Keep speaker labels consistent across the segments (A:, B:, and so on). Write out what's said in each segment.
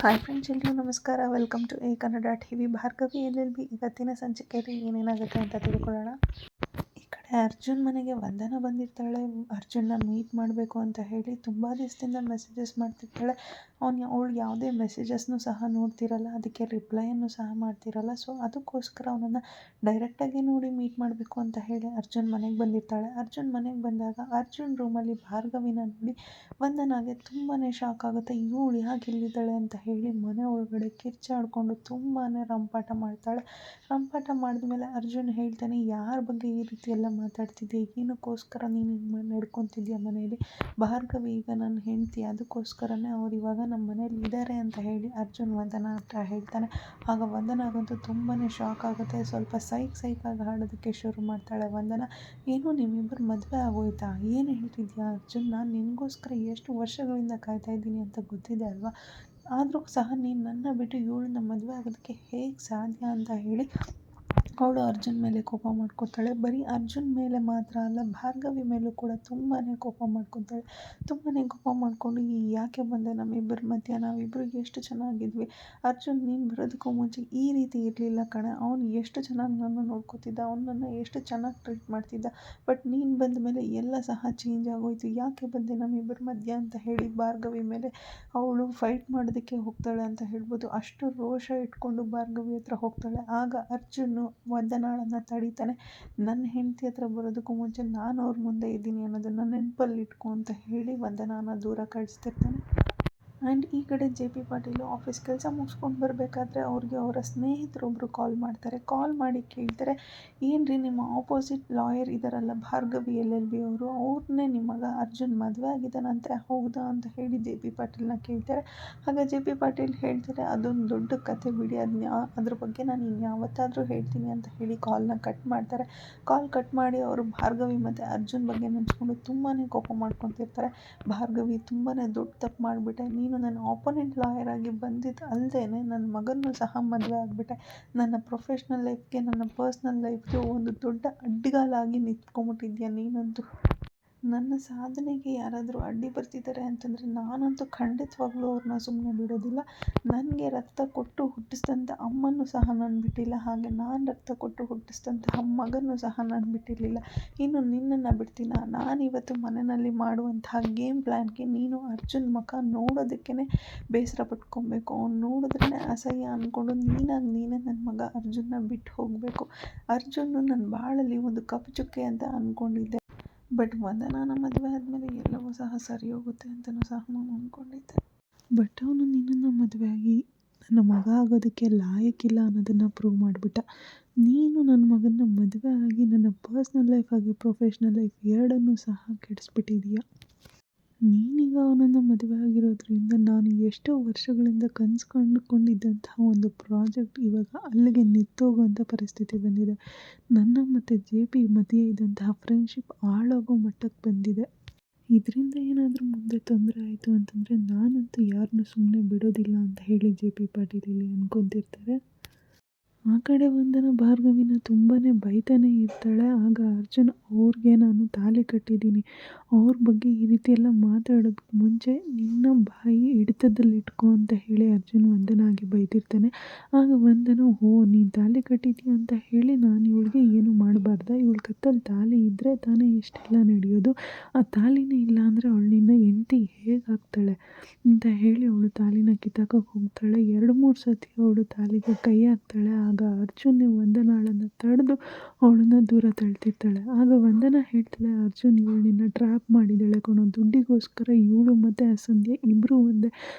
A: Hi friends, ಎಲ್ರಿಗೂ ನಮಸ್ಕಾರ. Welcome to Kannada TV. Bhargavi LLB ಇವತ್ತಿನ ಸಂಚಿಕೆಯಲ್ಲಿ ಏನೇನಾಗುತ್ತೆ ಅಂತ ತಿಳ್ಕೊಳ್ಳೋಣ. ಈ ಕಡೆ ಅರ್ಜುನ್ ಮನೆಗೆ ವಂದನ ಬಂದಿರ್ತಾಳೆ. ಅರ್ಜುನ್ನ ಮೀಟ್ ಮಾಡಬೇಕು ಅಂತ ಹೇಳಿ ತುಂಬ ದಿವಸದಿಂದ ಮೆಸೇಜಸ್ ಮಾಡ್ತಿರ್ತಾಳೆ. ಅವಳು ಯಾವುದೇ ಮೆಸೇಜಸ್ನು ಸಹ ನೋಡ್ತಿರಲ್ಲ, ಅದಕ್ಕೆ ರಿಪ್ಲೈಯನ್ನು ಸಹ ಮಾಡ್ತಿರಲ್ಲ. ಸೊ ಅದಕ್ಕೋಸ್ಕರ ಅವನನ್ನು ಡೈರೆಕ್ಟಾಗಿ ನೋಡಿ ಮೀಟ್ ಮಾಡಬೇಕು ಅಂತ ಹೇಳಿ ಅರ್ಜುನ್ ಮನೆಗೆ ಬಂದಿರ್ತಾಳೆ. ಅರ್ಜುನ್ ಮನೆಗೆ ಬಂದಾಗ ಅರ್ಜುನ್ ರೂಮಲ್ಲಿ ಭಾರ್ಗವಿನ ನೋಡಿ ವಂದನಾಗೆ ತುಂಬಾ ಶಾಕ್ ಆಗುತ್ತೆ. ಇವಳು ಯಾಕೆ ಇಲ್ಲಿದ್ದಾಳೆ ಅಂತ ಹೇಳಿ ಮನೆ ಒಳಗಡೆ ಕಿರ್ಚಾಡ್ಕೊಂಡು ತುಂಬಾ ರಂಪಾಟ ಮಾಡ್ತಾಳೆ. ರಂಪಾಟ ಮಾಡಿದ್ಮೇಲೆ ಅರ್ಜುನ್ ಹೇಳ್ತಾನೆ, ಯಾರ ಬಗ್ಗೆ ಈ ರೀತಿ ಎಲ್ಲ ಮಾತಾಡ್ತಿದ್ದೆ, ಏನಕ್ಕೋಸ್ಕರ ನೀನು ಹಿಂಗೆ ನಡ್ಕೊತಿದ್ಯಾ ಮನೆಯಲ್ಲಿ? ಭಾರ್ಗವಿ ಈಗ ನನ್ನ ಹೆಂಡತಿ, ಅದಕ್ಕೋಸ್ಕರನೇ ಅವ್ರು ಇವಾಗ ನಮ್ಮ ಮನೇಲಿ ಇದ್ದಾರೆ ಅಂತ ಹೇಳಿ ಅರ್ಜುನ್ ವಂದನ ಹತ್ರ ಹೇಳ್ತಾನೆ. ಆಗ ವಂದನಾಗಂತೂ ತುಂಬಾ ಶಾಕ್ ಆಗುತ್ತೆ. ಸ್ವಲ್ಪ ಸೈಕಾಗಿ ಹಾಡೋದಕ್ಕೆ ಶುರು ಮಾಡ್ತಾಳೆ ವಂದನ. ಏನು ನಿಮ್ಮಿಬ್ಬರು ಮದುವೆ ಆಗೋಯ್ತಾ? ಏನು ಹೇಳ್ತಿದ್ಯಾ ಅರ್ಜುನ್? ನಾನು ನಿನಗೋಸ್ಕರ ಎಷ್ಟು ವರ್ಷಗಳಿಂದ ಕಾಯ್ತಾ ಇದ್ದೀನಿ ಅಂತ ಗೊತ್ತಿದೆ ಅಲ್ವಾ? ಆದರೂ ಸಹ ನೀನು ನನ್ನ ಬಿಟ್ಟು ಇವಳನ್ನ ಮದುವೆ ಆಗೋದಕ್ಕೆ ಹೇಗೆ ಸಾಧ್ಯ ಅಂತ ಹೇಳಿ ಅವಳು ಅರ್ಜುನ್ ಮೇಲೆ ಕೋಪ ಮಾಡ್ಕೊತಾಳೆ. ಬರೀ ಅರ್ಜುನ್ ಮೇಲೆ ಮಾತ್ರ ಅಲ್ಲ, ಭಾರ್ಗವಿ ಮೇಲೂ ಕೂಡ ತುಂಬಾ ಕೋಪ ಮಾಡ್ಕೊತಾಳೆ. ತುಂಬಾ ಕೋಪ ಮಾಡಿಕೊಂಡು, ಯಾಕೆ ಬಂದೆ ನಮ್ಮಿಬ್ಬರ ಮಧ್ಯ? ನಾವಿಬ್ಬರು ಎಷ್ಟು ಚೆನ್ನಾಗಿದ್ವಿ. ಅರ್ಜುನ್, ನೀನು ಬರೋದಕ್ಕೂ ಮುಂಚೆ ಈ ರೀತಿ ಇರಲಿಲ್ಲ ಕಣೆ. ಅವನು ಎಷ್ಟು ಚೆನ್ನಾಗಿ ನನ್ನ ನೋಡ್ಕೊತಿದ್ದ, ಅವನು ನನ್ನ ಎಷ್ಟು ಚೆನ್ನಾಗಿ ಟ್ರೀಟ್ ಮಾಡ್ತಿದ್ದ. ಬಟ್ ನೀನು ಬಂದ ಮೇಲೆ ಎಲ್ಲ ಸಹ ಚೇಂಜ್ ಆಗೋಯ್ತು. ಯಾಕೆ ಬಂದೆ ನಮ್ಮಿಬ್ಬರ ಮಧ್ಯ ಅಂತ ಹೇಳಿ ಭಾರ್ಗವಿ ಮೇಲೆ ಅವಳು ಫೈಟ್ ಮಾಡೋದಕ್ಕೆ ಹೋಗ್ತಾಳೆ ಅಂತ ಹೇಳ್ಬೋದು. ಅಷ್ಟು ರೋಷ ಇಟ್ಕೊಂಡು ಭಾರ್ಗವಿ ಹತ್ರ ಹೋಗ್ತಾಳೆ. ಆಗ ಅರ್ಜುನು ವಂದನಾಳನ್ನು ತಡೀತಾನೆ. ನನ್ನ ಹೆಂಡತಿ ಹತ್ರ ಬರೋದಕ್ಕೂ ಮುಂಚೆ ನಾನು ಅವ್ರ ಮುಂದೆ ಇದ್ದೀನಿ ಅನ್ನೋದನ್ನು ನೆನಪಲ್ಲಿ ಇಟ್ಕೊ ಅಂತ ಹೇಳಿ ವಂದನಾನ ದೂರ ಕಳಿಸ್ತಿರ್ತಾನೆ. ಆ್ಯಂಡ್ ಈ ಕಡೆ JP ಪಾಟೀಲು ಆಫೀಸ್ ಕೆಲಸ ಮುಗಿಸ್ಕೊಂಡು ಬರಬೇಕಾದ್ರೆ ಅವ್ರಿಗೆ ಅವರ ಸ್ನೇಹಿತರೊಬ್ಬರು ಕಾಲ್ ಮಾಡ್ತಾರೆ. ಕಾಲ್ ಮಾಡಿ ಕೇಳ್ತಾರೆ, ಏನು ರೀ, ನಿಮ್ಮ ಆಪೋಸಿಟ್ ಲಾಯರ್ ಇದ್ದಾರಲ್ಲ ಭಾರ್ಗವಿ LLB ಅವರು, ಅವ್ರನ್ನೇ ನಿಮ್ಮ ಮಗ ಅರ್ಜುನ್ ಮದುವೆ ಆಗಿದ್ದಾನಂತೆ, ಹೌದಾ ಅಂತ ಹೇಳಿ JP ಪಾಟೀಲ್ನ ಕೇಳ್ತಾರೆ. ಆಗ JP ಪಾಟೀಲ್ ಹೇಳ್ತಾರೆ, ಅದೊಂದು ದೊಡ್ಡ ಕತೆ ಬಿಡಿ, ಅದ್ರ ಬಗ್ಗೆ ನಾನು ಇನ್ಯಾವತ್ತಾದರೂ ಹೇಳ್ತೀನಿ ಅಂತ ಹೇಳಿ ಕಾಲ್ನ ಕಟ್ ಮಾಡ್ತಾರೆ. ಕಾಲ್ ಕಟ್ ಮಾಡಿ ಅವರು ಭಾರ್ಗವಿ ಮತ್ತು ಅರ್ಜುನ್ ಬಗ್ಗೆ ನೆನೆಸ್ಕೊಂಡು ತುಂಬಾ ಕೋಪ ಮಾಡ್ಕೊತಿರ್ತಾರೆ. ಭಾರ್ಗವಿ, ತುಂಬಾ ದೊಡ್ಡ ತಪ್ಪು ಮಾಡಿಬಿಟ್ಟೆ ನೀನು. ನನ್ನ ಆಪೋನೆಂಟ್ ಲಾಯರ್ ಆಗಿ ಬಂದಿದ್ದು ಅಲ್ಲದೆ ನನ್ನ ಮಗನೂ ಸಹ ಮದುವೆ ಆಗಿಬಿಟ್ಟೆ. ನನ್ನ ಪ್ರೊಫೆಷ್ನಲ್ ಲೈಫ್ಗೆ, ನನ್ನ ಪರ್ಸ್ನಲ್ ಲೈಫ್ಗೆ ಒಂದು ದೊಡ್ಡ ಅಡ್ಡಗಾಲಾಗಿ ನಿಂತ್ಕೊಂಡ್ಬಿಟ್ಟಿದ್ಯಾ ನೀನಂತೂ. ನನ್ನ ಸಾಧನೆಗೆ ಯಾರಾದರೂ ಅಡ್ಡಿ ಬರ್ತಿದ್ದಾರೆ ಅಂತಂದರೆ ನಾನಂತೂ ಖಂಡಿತವಾಗ್ಲೂ ಅವ್ರನ್ನ ಸುಮ್ಮನೆ ಬಿಡೋದಿಲ್ಲ. ನನಗೆ ರಕ್ತ ಕೊಟ್ಟು ಹುಟ್ಟಿಸಿದಂಥ ಅಮ್ಮನೂ ಸಹ ನಾನು ಬಿಟ್ಟಿಲ್ಲ, ಹಾಗೆ ನಾನು ರಕ್ತ ಕೊಟ್ಟು ಹುಟ್ಟಿಸಿದಂತಹ ಮಗನೂ ಸಹ ನಾನು ಬಿಟ್ಟಿರಲಿಲ್ಲ. ಇನ್ನು ನಿನ್ನನ್ನು ಬಿಡ್ತೀನ? ನಾನಿವತ್ತು ಮನೆಯಲ್ಲಿ ಮಾಡುವಂತಹ ಗೇಮ್ ಪ್ಲ್ಯಾನ್ಗೆ ನೀನು ಅರ್ಜುನ್ ಮುಖ ನೋಡೋದಕ್ಕೇ ಬೇಸರ ಪಟ್ಕೊಬೇಕು. ಅವ್ನು ನೋಡಿದ್ರೇ ಅಸಹ್ಯ ಅಂದ್ಕೊಂಡು ನೀನೇ ನನ್ನ ಮಗ ಅರ್ಜುನ್ನ ಬಿಟ್ಟು ಹೋಗಬೇಕು. ಅರ್ಜುನ್ನು ನನ್ನ ಬಾಳಲ್ಲಿ ಒಂದು ಕಪ್ಪು ಚುಕ್ಕೆ ಅಂತ ಅಂದ್ಕೊಂಡಿದ್ದೆ. ಬಟ್ ವಂದನಾನ ಮದುವೆ ಆದಮೇಲೆ ಎಲ್ಲವೂ ಸಹ ಸರಿ ಹೋಗುತ್ತೆ ಅಂತಲೂ ಸಹ ನಾನು ಅಂದ್ಕೊಂಡಿದ್ದೆ. ಬಟ್ ಅವನು ನಿನ್ನನ್ನು ಮದುವೆ ಆಗಿ ನನ್ನ ಮಗ ಆಗೋದಕ್ಕೆ ಲಾಯಕ್ಕಿಲ್ಲ ಅನ್ನೋದನ್ನು ಪ್ರೂವ್ ಮಾಡಿಬಿಟ್ಟ. ನೀನು ನನ್ನ ಮಗನ ಮದುವೆ ಆಗಿ ನನ್ನ ಪರ್ಸ್ನಲ್ ಲೈಫ್ ಆಗಿ ಪ್ರೊಫೆಷ್ನಲ್ ಲೈಫ್ ಎರಡನ್ನೂ ಸಹ ಕೆಡಿಸ್ಬಿಟ್ಟಿದೀಯ. ನೀನೀಗ ಅವನನ್ನು ಮದುವೆ ಆಗಿರೋದ್ರಿಂದ ನಾನು ಎಷ್ಟೋ ವರ್ಷಗಳಿಂದ ಕನಸು ಕಂಡುಕೊಂಡಿದ್ದಂತಹ ಒಂದು ಪ್ರಾಜೆಕ್ಟ್ ಇವಾಗ ಅಲ್ಲಿಗೆ ನಿಂತೋಗುವಂಥ ಪರಿಸ್ಥಿತಿ ಬಂದಿದೆ. ನನ್ನ ಮತ್ತು JP ಮಧ್ಯೆ ಇದ್ದಂತಹ ಫ್ರೆಂಡ್ಶಿಪ್ ಹಾಳಾಗೋ ಮಟ್ಟಕ್ಕೆ ಬಂದಿದೆ. ಇದರಿಂದ ಏನಾದರೂ ಮುಂದೆ ತೊಂದರೆ ಆಯಿತು ಅಂತಂದರೆ ನಾನಂತೂ ಯಾರನ್ನೂ ಸುಮ್ಮನೆ ಬಿಡೋದಿಲ್ಲ ಅಂತ ಹೇಳಿ JP ಪಾಟೀಲ್ ಇಲ್ಲಿ ಅಂದ್ಕೊತಿರ್ತಾರೆ. ಆ ಕಡೆ ವಂದನ ಭಾರ್ಗವಿನ ತುಂಬಾ ಬೈತಾನೆ ಇರ್ತಾಳೆ. ಆಗ ಅರ್ಜುನ್, ಅವ್ರಿಗೆ ನಾನು ತಾಳಿ ಕಟ್ಟಿದ್ದೀನಿ, ಅವ್ರ ಬಗ್ಗೆ ಈ ರೀತಿ ಎಲ್ಲ ಮಾತಾಡೋದಕ್ಕೆ ಮುಂಚೆ ನಿನ್ನ ಬಾಯಿ ಹಿಡಿತದಲ್ಲಿ ಇಟ್ಕೊ ಅಂತ ಹೇಳಿ ಅರ್ಜುನ್ ವಂದನಾಗೆ ಬೈದಿರ್ತಾನೆ. ಆಗ ವಂದನ, ನೀನು ತಾಳಿ ಕಟ್ಟಿದ್ದೀಯ ಅಂತ ಹೇಳಿ ನಾನು ಇವಳಿಗೆ ಏನು ಮಾಡಬಾರ್ದ? ಇವಳ ಕತ್ತಲ್ಲಿ ತಾಳಿ ಇದ್ದರೆ ತಾನೇ ಇಷ್ಟೆಲ್ಲ ನಡೆಯೋದು. ಆ ತಾಳಿನೇ ಇಲ್ಲ ಅಂದರೆ ಅವಳು ನಿನ್ನ ಹೆಂಡತಿ ಹೇಗಾಗ್ತಾಳೆ ಅಂತ ಹೇಳಿ ಅವಳು ತಾಳಿನ ಕಿತ್ತಾಕೋಕೆ ಹೋಗ್ತಾಳೆ. 2-3 ಸತಿ ಅವಳು ತಾಳಿಗೆ ಕೈ ಹಾಕ್ತಾಳೆ. ಆಗ ಅರ್ಜುನ್ ವಂದನಾಳನ್ನು ತಡೆದು ಅವಳನ್ನು ದೂರ ತಳ್ತಿರ್ತಾಳೆ. ಆಗ ವಂದನ ಹೇಳ್ತಾಳೆ, ಅರ್ಜುನ್, ಇವಳು ನಿನ್ನ ಟ್ರ್ಯಾಪ್ ಮಾಡಿದ್ದಾಳೆ ಕಣೋ, ದುಡ್ಡಿಗೋಸ್ಕರ ಇವಳು ಮತ್ತು ಸಂಧ್ಯಾ ಇಬ್ಬರು ಒಂದೇ.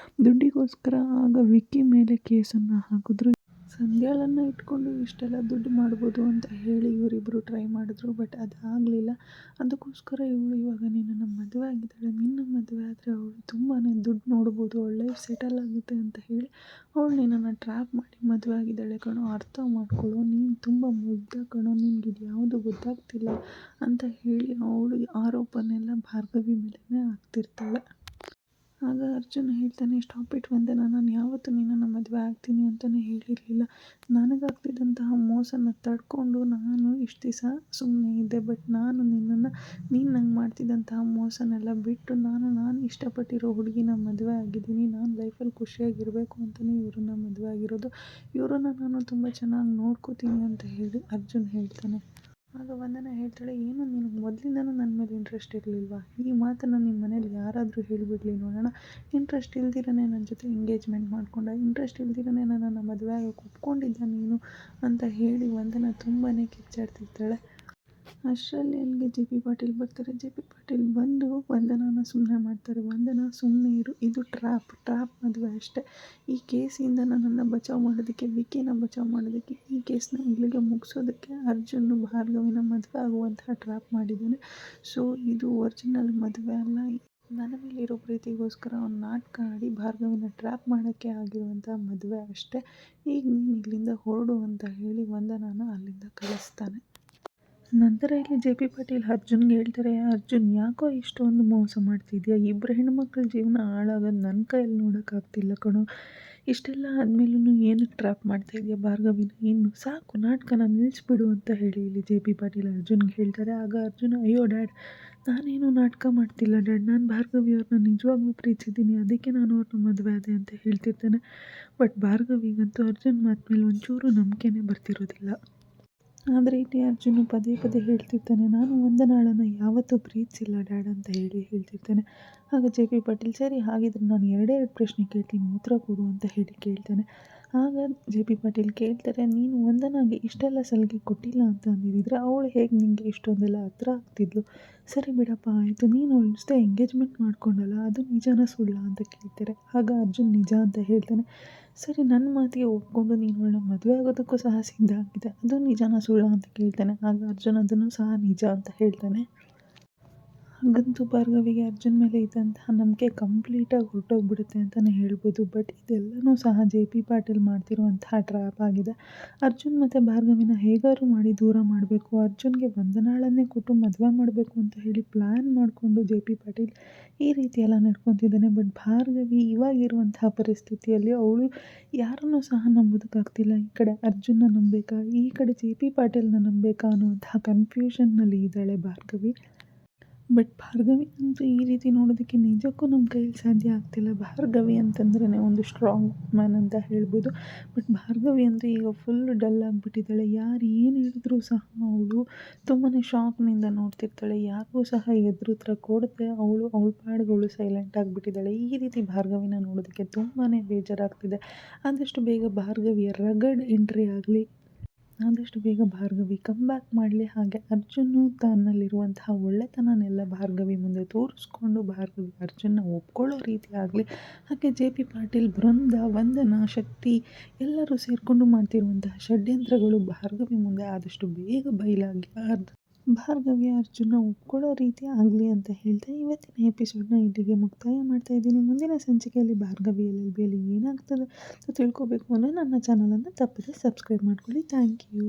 A: ದುಡ್ಡಿಗೋಸ್ಕರ ಆಗ ವಿಕ್ಕಿ ಮೇಲೆ ಕೇಸನ್ನು ಹಾಕಿದ್ರು. ಸಂಧ್ಯಾಳನ್ನು ಇಟ್ಕೊಂಡು ಇಷ್ಟೆಲ್ಲ ದುಡ್ಡು ಮಾಡ್ಬೋದು ಅಂತ ಹೇಳಿ ಇವರಿಬ್ಬರು ಟ್ರೈ ಮಾಡಿದ್ರು. ಬಟ್ ಅದಾಗಲಿಲ್ಲ. ಅದಕ್ಕೋಸ್ಕರ ಇವಳು ಇವಾಗ ನಿನ್ನನ್ನು ಮದುವೆ ಆಗಿದ್ದಾಳೆ, ನಿನ್ನ ಮದುವೆ ಆದರೆ ಅವಳು ತುಂಬಾ ದುಡ್ಡು ನೋಡ್ಬೋದು, ಅವಳ ಲೈಫ್ ಸೆಟಲ್ ಆಗುತ್ತೆ ಅಂತ ಹೇಳಿ ಅವಳು ನಿನ್ನನ್ನು ಟ್ರ್ಯಾಪ್ ಮಾಡಿ ಮದುವೆ ಆಗಿದ್ದಾಳೆ ಕಣೋ, ಅರ್ಥ ಮಾಡ್ಕೊಳ್ಳೋ, ನೀನು ತುಂಬ ಮುಗ್ಧ ಕಣೋ, ನಿನ್ಗೆ ಇದು ಯಾವುದು ಗೊತ್ತಾಗ್ತಿಲ್ಲ ಅಂತ ಹೇಳಿ ಅವಳು ಆರೋಪನೆಲ್ಲ ಭಾರ್ಗವಿ ಮೇಲೇ ಹಾಕ್ತಿರ್ತಾಳೆ. ಆಗ ಅರ್ಜುನ್ ಹೇಳ್ತಾನೆ, ಸ್ಟಾಪ್ ಇಟ್ ವಂದನಾ, ನಾನು ಯಾವತ್ತೂ ನಿನ್ನನ್ನು ಮದುವೆ ಆಗ್ತೀನಿ ಅಂತಲೇ ಹೇಳಿರಲಿಲ್ಲ. ನನಗಾಗ್ತಿದ್ದಂತಹ ಮೋಸನ ತಡ್ಕೊಂಡು ನಾನು ಇಷ್ಟು ದಿವಸ ಸುಮ್ಮನೆ ಇದ್ದೆ. ಬಟ್ ನಾನು ನೀನು ನಂಗೆ ಮಾಡ್ತಿದ್ದಂತಹ ಮೋಸನೆಲ್ಲ ಬಿಟ್ಟು ನಾನು ಇಷ್ಟಪಟ್ಟಿರೋ ಹುಡುಗಿನ ಮದುವೆ ಆಗಿದ್ದೀನಿ. ನಾನು ಲೈಫಲ್ಲಿ ಖುಷಿಯಾಗಿರಬೇಕು ಅಂತಲೇ ಇವ್ರನ್ನ ಮದುವೆ ಆಗಿರೋದು. ಇವರನ್ನು ನಾನು ತುಂಬ ಚೆನ್ನಾಗಿ ನೋಡ್ಕೋತೀನಿ ಅಂತ ಹೇಳಿ ಅರ್ಜುನ್ ಹೇಳ್ತಾನೆ. ಆಗ ವಂದನಾ ಹೇಳ್ತಾಳೆ, ಏನು ನಿನಗೆ ಮೊದಲಿಂದನೂ ನನ್ನ ಮೇಲೆ ಇಂಟ್ರೆಸ್ಟ್ ಇರಲಿಲ್ವಾ? ಈ ಮಾತನ್ನು ನಿಮ್ಮ ಮನೇಲಿ ಯಾರಾದರೂ ಹೇಳಿಬಿಡ್ಲಿ ನೋಡೋಣ. ಇಂಟ್ರೆಸ್ಟ್ ಇಲ್ದಿರೇ ನನ್ನ ಜೊತೆ ಎಂಗೇಜ್ಮೆಂಟ್ ಮಾಡ್ಕೊಂಡ, ಇಂಟ್ರೆಸ್ಟ್ ಇಲ್ದಿರೇ ನನ್ನನ್ನು ಮದುವೆ ಆಗೋಕ್ಕೆ ಒಪ್ಕೊಂಡಿದ್ದ ನೀನು ಅಂತ ಹೇಳಿ ವಂದನಾ ತುಂಬಾ ಕಿಚ್ಚಾಡ್ತಿರ್ತಾಳೆ. ಅಷ್ಟರಲ್ಲಿ ಅಲ್ಲಿಗೆ ಜೆ ಪಿ ಪಾಟೀಲ್ ಬರ್ತಾರೆ. ಜೆ ಪಿ ಪಾಟೀಲ್ ಬಂದು ವಂದನಾನ ಸುಮ್ಮನೆ ಮಾಡ್ತಾರೆ. ವಂದನಾ ಸುಮ್ಮನೆ ಇರು, ಇದು ಟ್ರ್ಯಾಪ್ ಮದುವೆ ಅಷ್ಟೇ. ಈ ಕೇಸಿಂದ ನನ್ನನ್ನು ಬಚಾವ್ ಮಾಡೋದಕ್ಕೆ, ವಿಕಿನ ಬಚಾವ್ ಮಾಡೋದಕ್ಕೆ, ಈ ಕೇಸನ್ನ ಇಲ್ಲಿಗೆ ಮುಗಿಸೋದಕ್ಕೆ ಅರ್ಜುನ್ ಭಾರ್ಗವಿನ ಮದುವೆ ಆಗುವಂತಹ ಟ್ರ್ಯಾಪ್ ಮಾಡಿದ್ದಾನೆ. ಸೊ ಇದು ಒರಿಜಿನಲ್ ಮದುವೆ ಅಲ್ಲ. ನನ್ನ ಮೇಲಿರೋ ಪ್ರೀತಿಗೋಸ್ಕರ ಅವ್ನು ನಾಟಕ ಆಡಿ ಭಾರ್ಗವಿನ ಟ್ರ್ಯಾಪ್ ಮಾಡೋಕ್ಕೆ ಆಗಿರುವಂಥ ಮದುವೆ ಅಷ್ಟೇ. ಈಗ ನೀನು ಇಲ್ಲಿಂದ ಹೊರಡು ಅಂತ ಹೇಳಿ ವಂದನಾನ ಅಲ್ಲಿಂದ ಕಳಿಸ್ತಾನೆ. ನಂತರ ಇಲ್ಲಿ ಜೆ ಪಿ ಪಾಟೀಲ್ ಅರ್ಜುನ್ಗೆ ಹೇಳ್ತಾರೆ, ಅರ್ಜುನ್ ಯಾಕೋ ಇಷ್ಟೊಂದು ಮೋಸ ಮಾಡ್ತಿದ್ಯಾ? ಇಬ್ಬರು ಹೆಣ್ಮಕ್ಳ ಜೀವನ ಹಾಳಾಗೋದು ನನ್ನ ಕೈಯಲ್ಲಿ ನೋಡೋಕ್ಕಾಗ್ತಿಲ್ಲ ಕಣೋ. ಇಷ್ಟೆಲ್ಲ ಆದಮೇಲೂ ಏನಕ್ಕೆ ಟ್ರ್ಯಾಪ್ ಮಾಡ್ತಾಯಿದ್ಯಾ ಭಾರ್ಗವಿನ? ಇನ್ನು ಸಾಕು, ನಾಟಕನ ನಿಲ್ಲಿಸ್ಬಿಡು ಅಂತ ಹೇಳಿ ಇಲ್ಲಿ ಜೆ ಪಿ ಪಾಟೀಲ್ ಅರ್ಜುನ್ಗೆ ಹೇಳ್ತಾರೆ. ಆಗ ಅರ್ಜುನ್, ಅಯ್ಯೋ ಡ್ಯಾಡ್, ನಾನೇನು ನಾಟಕ ಮಾಡ್ತಿಲ್ಲ ಡ್ಯಾಡ್, ನಾನು ಭಾರ್ಗವಿಯವ್ರನ್ನ ನಿಜವಾಗ್ಲೂ ಪ್ರೀತಿಸಿದ್ದೀನಿ, ಅದಕ್ಕೆ ನಾನು ಅವ್ರನ್ನ ಮದುವೆ ಆದೆ ಅಂತ ಹೇಳ್ತಿರ್ತಾನೆ. ಬಟ್ ಭಾರ್ಗವಿಗಂತೂ ಅರ್ಜುನ್ ಮಾತು ಮೇಲೆ ಒಂಚೂರು ನಂಬಿಕೆನೇ ಬರ್ತಿರೋದಿಲ್ಲ. ಆದರೆ ಇಲ್ಲಿ ಅರ್ಜುನು ಪದೇ ಹೇಳ್ತಿರ್ತಾನೆ, ನಾನು ವಂದನಾಳನ್ನು ಯಾವತ್ತೂ ಪ್ರೀತಿಸಿಲ್ಲ ಡ್ಯಾಡ್ ಅಂತ ಹೇಳ್ತಿರ್ತಾನೆ. ಆಗ ಜೆ ಪಿ ಪಾಟೀಲ್, ಸರಿ ಹಾಗಿದ್ರೆ ನಾನು ಎರಡೇ ಪ್ರಶ್ನೆ ಕೇಳ್ತೀನಿ, ಉತ್ತರ ಕೊಡು ಅಂತ ಹೇಳಿ ಕೇಳ್ತಾನೆ. ಆಗ ಜೆ ಪಿ ಪಾಟೀಲ್ ಕೇಳ್ತಾರೆ, ನೀನು ವಂದನಾಗೆ ಇಷ್ಟೆಲ್ಲ ಸಲಿಗೆ ಕೊಟ್ಟಿಲ್ಲ ಅಂತ ಅಂದಿದ್ದರೆ ಅವಳು ಹೇಗೆ ನಿನಗೆ ಇಷ್ಟೊಂದೆಲ್ಲ ಹತ್ರ ಆಗ್ತಿದ್ಲು? ಸರಿ ಬಿಡಪ್ಪ, ಆಯಿತು, ನೀನು ಅವಳ ಜೊತೆ ಎಂಗೇಜ್ಮೆಂಟ್ ಮಾಡ್ಕೊಂಡಲ್ಲ, ಅದು ನಿಜಾನ ಸುಳ್ಳ ಅಂತ ಕೇಳ್ತಾರೆ. ಆಗ ಅರ್ಜುನ್ ನಿಜ ಅಂತ ಹೇಳ್ತಾನೆ. ಸರಿ, ನನ್ನ ಮಾತಿಗೆ ಒಪ್ಕೊಂಡು ನೀನು ಅವಳನ್ನ ಮದುವೆ ಆಗೋದಕ್ಕೂ ಸಹ ಸಿದ್ಧ ಆಗಿದೆ, ಅದು ನಿಜಾನ ಸುಳ್ಳ ಅಂತ ಕೇಳ್ತಾನೆ. ಆಗ ಅರ್ಜುನ್ ಅದನ್ನು ಸಹ ನಿಜ ಅಂತ ಹೇಳ್ತಾನೆ. ಹಾಗಂತೂ ಭಾರ್ಗವಿಗೆ ಅರ್ಜುನ್ ಮೇಲೆ ಇದ್ದಂತಹ ನಂಬಿಕೆ ಕಂಪ್ಲೀಟಾಗಿ ಹೊರಟೋಗ್ಬಿಡುತ್ತೆ ಅಂತಲೇ ಹೇಳ್ಬೋದು. ಬಟ್ ಇದೆಲ್ಲನೂ ಸಹ ಜೆ ಪಿ ಪಾಟೀಲ್ ಮಾಡ್ತಿರುವಂತಹ ಟ್ರ್ಯಾಪ್ ಆಗಿದೆ. ಅರ್ಜುನ್ ಮತ್ತು ಭಾರ್ಗವಿನ ಹೇಗಾದರೂ ಮಾಡಿ ದೂರ ಮಾಡಬೇಕು, ಅರ್ಜುನ್ಗೆ ವಂದನಾಳನ್ನೇ ಕೊಟ್ಟು ಮದುವೆ ಮಾಡಬೇಕು ಅಂತ ಹೇಳಿ ಪ್ಲ್ಯಾನ್ ಮಾಡಿಕೊಂಡು ಜೆ ಪಿ ಪಾಟೀಲ್ ಈ ರೀತಿ ಎಲ್ಲ ನಡ್ಕೊತಿದ್ದಾನೆ. ಬಟ್ ಭಾರ್ಗವಿ ಇವಾಗಿರುವಂತಹ ಪರಿಸ್ಥಿತಿಯಲ್ಲಿ ಅವಳು ಯಾರನ್ನೂ ಸಹ ನಂಬೋದಕ್ಕಾಗ್ತಿಲ್ಲ. ಈ ಕಡೆ ಅರ್ಜುನ್ನ ನಂಬಬೇಕಾ, ಈ ಕಡೆ ಜೆ ಪಿ ಪಾಟೀಲ್ನ ನಂಬಬೇಕಾ ಅನ್ನುವಂತಹ ಕನ್ಫ್ಯೂಷನ್ನಲ್ಲಿ ಇದ್ದಾಳೆ ಭಾರ್ಗವಿ. ಬಟ್ ಭಾರ್ಗವಿ ಅಂತೂ ಈ ರೀತಿ ನೋಡೋದಕ್ಕೆ ನಿಜಕ್ಕೂ ನಮ್ಮ ಕೈಯಲ್ಲಿ ಸಾಧ್ಯ ಆಗ್ತಿಲ್ಲ. ಭಾರ್ಗವಿ ಅಂತಂದ್ರೇ ಒಂದು ಸ್ಟ್ರಾಂಗ್ ವುಮನ್ ಅಂತ ಹೇಳ್ಬೋದು. ಬಟ್ ಭಾರ್ಗವಿ ಅಂತೂ ಈಗ ಫುಲ್ ಡಲ್ ಆಗಿಬಿಟ್ಟಿದ್ದಾಳೆ. ಯಾರು ಏನು ಹೇಳಿದ್ರೂ ಸಹ ಅವಳು ತುಂಬಾ ಶಾಕ್ನಿಂದ ನೋಡ್ತಿರ್ತಾಳೆ. ಯಾರಿಗೂ ಸಹ ಎದುರುತ್ತರ ಕೊಡದೆ ಅವಳ ಪಾಡಿಗೆ ಅವಳು ಸೈಲೆಂಟ್ ಆಗಿಬಿಟ್ಟಿದ್ದಾಳೆ. ಈ ರೀತಿ ಭಾರ್ಗವಿನ ನೋಡೋದಕ್ಕೆ ತುಂಬಾ ಬೇಜಾರಾಗ್ತಿದೆ. ಆದಷ್ಟು ಬೇಗ ಭಾರ್ಗವಿಯ ರಗಡ್ ಎಂಟ್ರಿ ಆಗಲಿ, ಆದಷ್ಟು ಬೇಗ ಭಾರ್ಗವಿ ಕಮ್ ಬ್ಯಾಕ್ ಮಾಡಲಿ. ಹಾಗೆ ಅರ್ಜುನು ತನ್ನಲ್ಲಿರುವಂತಹ ಒಳ್ಳೆತನನೆಲ್ಲ ಭಾರ್ಗವಿ ಮುಂದೆ ತೋರಿಸ್ಕೊಂಡು ಭಾರ್ಗವಿ ಅರ್ಜುನ್ನ ಒಪ್ಕೊಳ್ಳೋ ರೀತಿ ಆಗಲಿ. ಹಾಗೆ ಜೆ ಪಿ ಪಾಟೀಲ್, ಬೃಂದ, ವಂದನಾ, ಶಕ್ತಿ ಎಲ್ಲರೂ ಸೇರಿಕೊಂಡು ಮಾಡ್ತಿರುವಂತಹ ಷಡ್ಯಂತ್ರಗಳು ಭಾರ್ಗವಿ ಮುಂದೆ ಆದಷ್ಟು ಬೇಗ ಬಯಲಾಗಿ ಭಾರ್ಗವಿ ಅರ್ಜುನ ಒಪ್ಕೊಳ್ಳೋ ರೀತಿ ಆಗಲಿ ಅಂತ ಹೇಳ್ತಾ ಇವತ್ತಿನ ಎಪಿಸೋಡ್ನ ಇಲ್ಲಿಗೆ ಮುಕ್ತಾಯ ಮಾಡ್ತಾ ಇದ್ದೀನಿ. ಮುಂದಿನ ಸಂಚಿಕೆಯಲ್ಲಿ ಭಾರ್ಗವಿ LLBಯಲ್ಲಿ ಏನಾಗ್ತದೆ ಅಂತ ತಿಳ್ಕೊಬೇಕು ಅಂದರೆ ನನ್ನ ಚಾನಲನ್ನು ತಪ್ಪದೆ ಸಬ್ಸ್ಕ್ರೈಬ್ ಮಾಡ್ಕೊಳ್ಳಿ. Thank you.